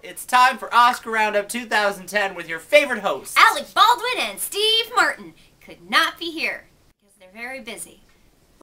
It's time for Oscar Roundup 2010 with your favorite hosts, Alec Baldwin and Steve Martin. Could not be here because they're very busy.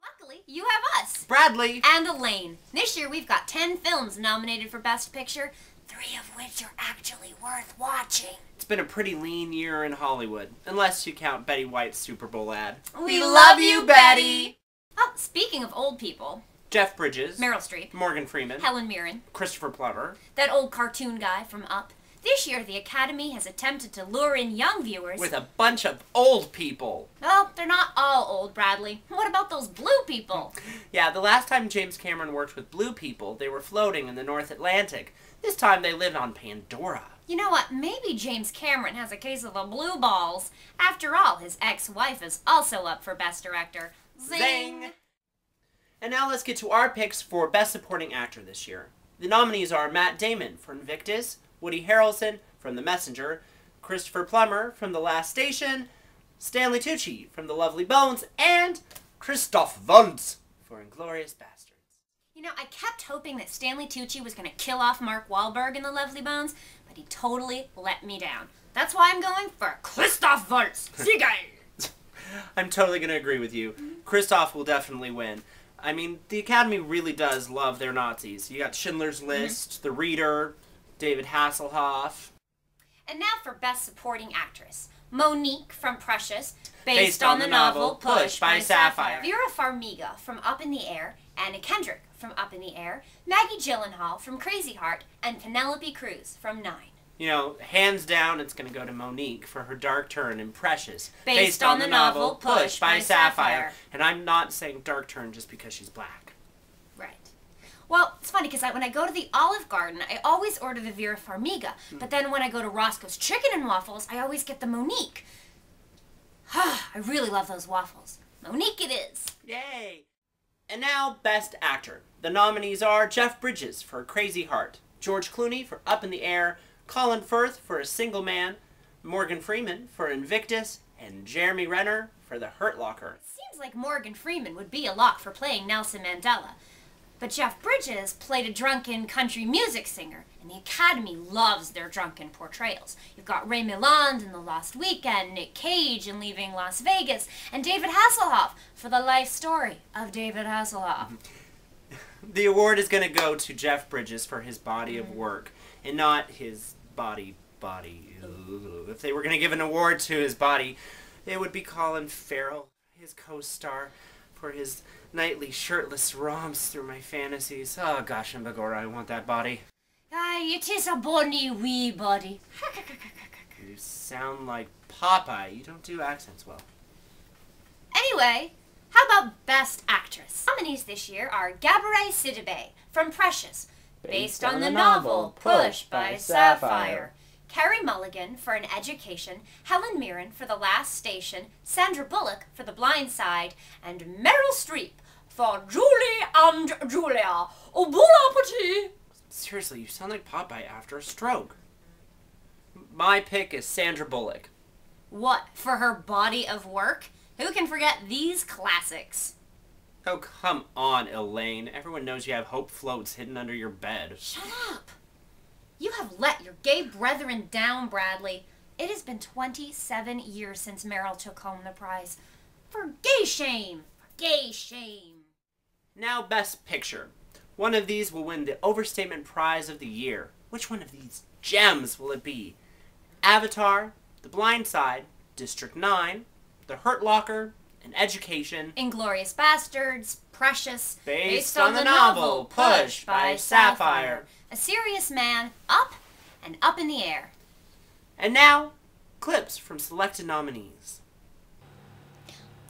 Luckily, you have us, Bradley and Elaine. This year we've got 10 films nominated for Best Picture, 3 of which are actually worth watching. It's been a pretty lean year in Hollywood, unless you count Betty White's Super Bowl ad. We love you, Betty! Oh, speaking of old people, Jeff Bridges, Meryl Streep, Morgan Freeman, Helen Mirren, Christopher Plummer, that old cartoon guy from Up. This year, the Academy has attempted to lure in young viewers with a bunch of old people. Oh, they're not all old, Bradley. What about those blue people? Yeah, the last time James Cameron worked with blue people, they were floating in the North Atlantic. This time they lived on Pandora. You know what? Maybe James Cameron has a case of the blue balls. After all, his ex-wife is also up for Best Director. Zing! And now let's get to our picks for Best Supporting Actor this year. The nominees are Matt Damon from Invictus, Woody Harrelson from The Messenger, Christopher Plummer from The Last Station, Stanley Tucci from The Lovely Bones, and Christoph Waltz for Inglourious Basterds. You know, I kept hoping that Stanley Tucci was going to kill off Mark Wahlberg in The Lovely Bones, but he totally let me down. That's why I'm going for Christoph Waltz. Siege! I'm totally going to agree with you. Christoph will definitely win. I mean, the Academy really does love their Nazis. You got Schindler's List, The Reader, David Hasselhoff. And now for Best Supporting Actress. Monique from Precious, based on the novel Push by Sapphire. Vera Farmiga from Up in the Air, Anna Kendrick from Up in the Air, Maggie Gyllenhaal from Crazy Heart, and Penelope Cruz from 9. You know, hands down, it's going to go to Monique for her dark turn in Precious, based on the novel Push by Sapphire. And I'm not saying dark turn just because she's black. Right. Well, it's funny because when I go to the Olive Garden, I always order the Vera Farmiga. But then when I go to Roscoe's Chicken and Waffles, I always get the Monique. I really love those waffles. Monique it is. Yay! And now, Best Actor. The nominees are Jeff Bridges for Crazy Heart, George Clooney for Up in the Air, Colin Firth for A Single Man, Morgan Freeman for Invictus, and Jeremy Renner for The Hurt Locker. Seems like Morgan Freeman would be a lock for playing Nelson Mandela. But Jeff Bridges played a drunken country music singer, and the Academy loves their drunken portrayals. You've got Ray Milland in The Lost Weekend, Nick Cage in Leaving Las Vegas, and David Hasselhoff for The Life Story of David Hasselhoff. The award is going to go to Jeff Bridges for his body of work, and not his body. If they were going to give an award to his body, it would be Colin Farrell, his co-star, for his nightly shirtless romps through my fantasies. Oh gosh, Mbagora, I want that body. Aye, it is a bonny wee body. You sound like Popeye. You don't do accents well. Anyway, how about Best Actress? Nominees this year are Gabourey Sidibe from Precious, based on the novel Push by Sapphire, Carey Mulligan for An Education, Helen Mirren for The Last Station, Sandra Bullock for The Blind Side, and Meryl Streep for Julie and Julia. Oh, bon appetit! Seriously, you sound like Popeye after a stroke. My pick is Sandra Bullock. What, for her body of work? Who can forget these classics? Oh, come on, Elaine. Everyone knows you have Hope Floats hidden under your bed. Shut up! You have let your gay brethren down, Bradley. It has been 27 years since Meryl took home the prize. For gay shame! For gay shame! Now, Best Picture. One of these will win the Overstatement Prize of the Year. Which one of these gems will it be? Avatar, The Blind Side, District 9, The Hurt Locker, An Education, Inglourious Basterds, Precious, based on the novel Push by Sapphire, A Serious Man, Up, and Up in the Air. And now, clips from selected nominees.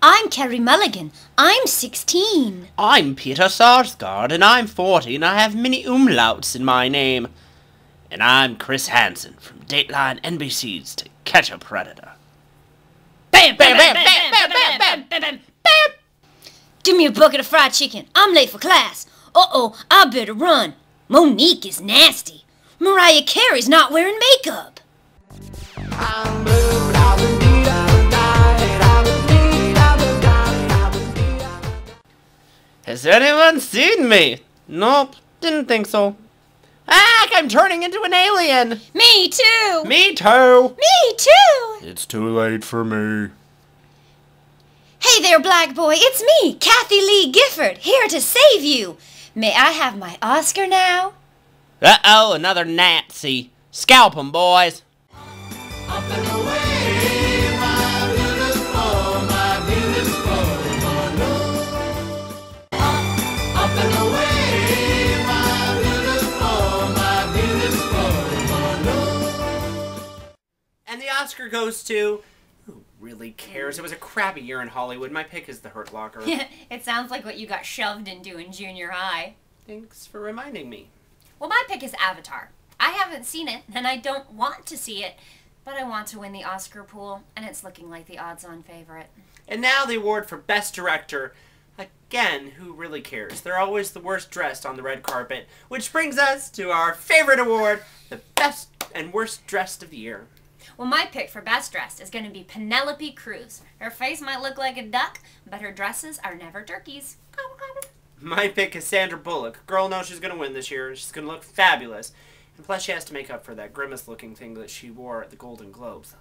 I'm Carey Mulligan. I'm 16. I'm Peter Sarsgaard, and I'm 40, and I have many umlauts in my name. And I'm Chris Hansen from Dateline NBC's To Catch a Predator. Bam, bam, bam, bam, bam, bam, bam, bam, bam, bam. Give me a bucket of fried chicken. I'm late for class. Uh-oh, I better run. Monique is nasty. Mariah Carey's not wearing makeup. Has anyone seen me? Nope, didn't think so. Ah, I'm turning into an alien. Me too. Me too. Me too. It's too late for me. Hey there, black boy. It's me, Kathy Lee Gifford, here to save you. May I have my Oscar now? Uh-oh, another Nazi. Scalp 'em, boys. Up and away, my beautiful balloon. Up and away, my beautiful balloon. And the Oscar goes to... Who really cares? It was a crappy year in Hollywood. My pick is The Hurt Locker. It sounds like what you got shoved into in junior high. Thanks for reminding me. Well, my pick is Avatar. I haven't seen it, and I don't want to see it, but I want to win the Oscar pool, and it's looking like the odds-on favorite. And now the award for Best Director. Again, who really cares? They're always the worst dressed on the red carpet, which brings us to our favorite award, the Best and Worst Dressed of the Year. Well, my pick for Best Dressed is going to be Penelope Cruz. Her face might look like a duck, but her dresses are never turkeys. My pick is Sandra Bullock. Girl knows she's going to win this year, and she's going to look fabulous. And plus she has to make up for that grimace-looking thing that she wore at the Golden Globes.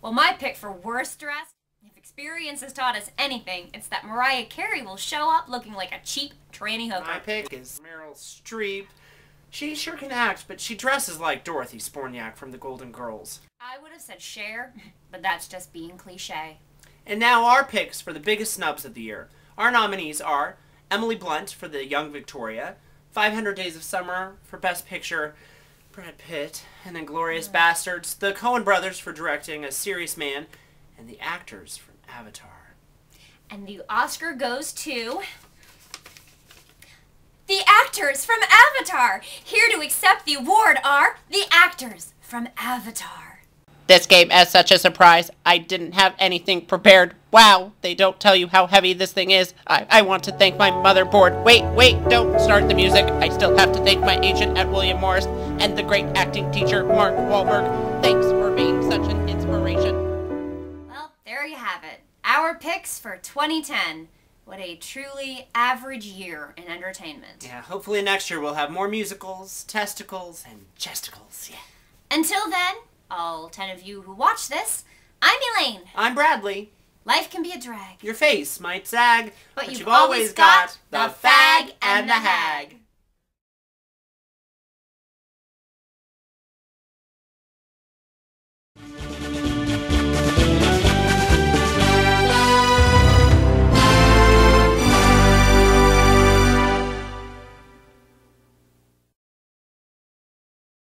Well, my pick for Worst Dressed, if experience has taught us anything, it's that Mariah Carey will show up looking like a cheap tranny hooker. My pick is Meryl Streep. She sure can act, but she dresses like Dorothy Sporniak from the Golden Girls. I would have said Cher, but that's just being cliche. And now our picks for the biggest snubs of the year. Our nominees are Emily Blunt for The Young Victoria, 500 Days of Summer for Best Picture, Brad Pitt, and Inglourious Bastards, the Coen brothers for directing A Serious Man, and the actors from Avatar. And the Oscar goes to... the actors from Avatar! Here to accept the award are the actors from Avatar. This came as such a surprise. I didn't have anything prepared. Wow, they don't tell you how heavy this thing is. I want to thank my motherboard. Wait, don't start the music. I still have to thank my agent at William Morris and the great acting teacher, Mark Wahlberg. Thanks for being such an inspiration. Well, there you have it. Our picks for 2010. What a truly average year in entertainment. Yeah, hopefully next year we'll have more musicals, testicles, and chesticles. Yeah. Until then, all 10 of you who watch this, I'm Elaine. I'm Bradley. Life can be a drag. Your face might sag, But you've you've always got the fag and the hag.